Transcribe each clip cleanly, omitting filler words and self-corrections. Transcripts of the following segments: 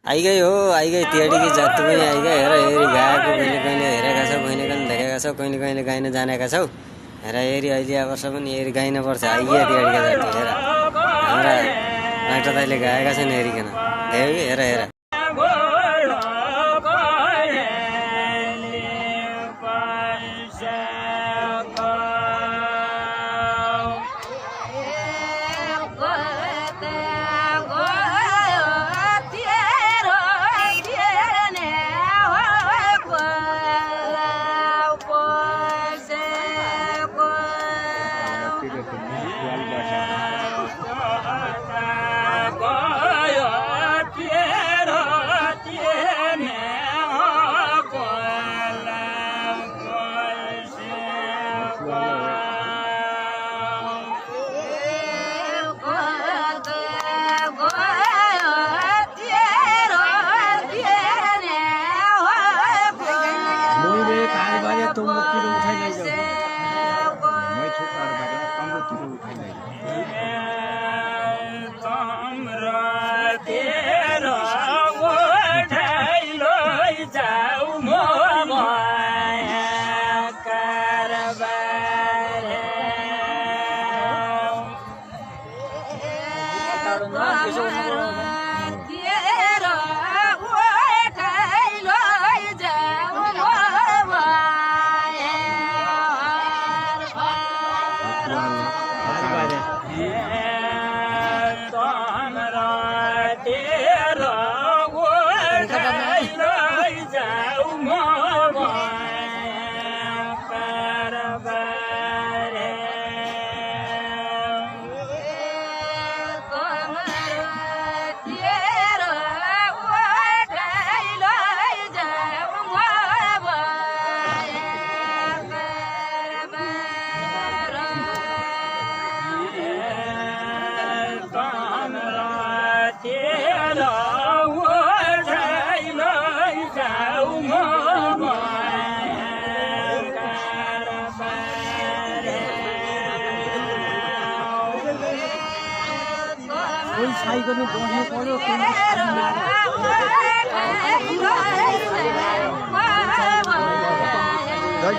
आइगई हो आइगई तिहाडीकी जाति पनि आइगई हेर हेरी गाएको कहिले कहिले हेरेका छौ कहिले कहिले देखेका छौ कहिले कहिले गाइन जानेका छौ हेर हेरी अहिले वर्ष पनि हेरी गाइन पर्छ आइया तिहाडीका जाति हेर हाम्रा डाक्टर दाइले गाएका छन् हेरिकन हेर हेर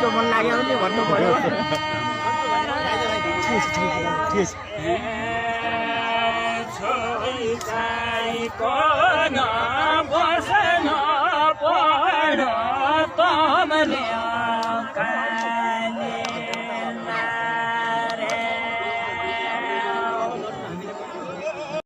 जस्तो मन लाग्यो भने भन्नु पर्यो छोरी चाहिँ कोन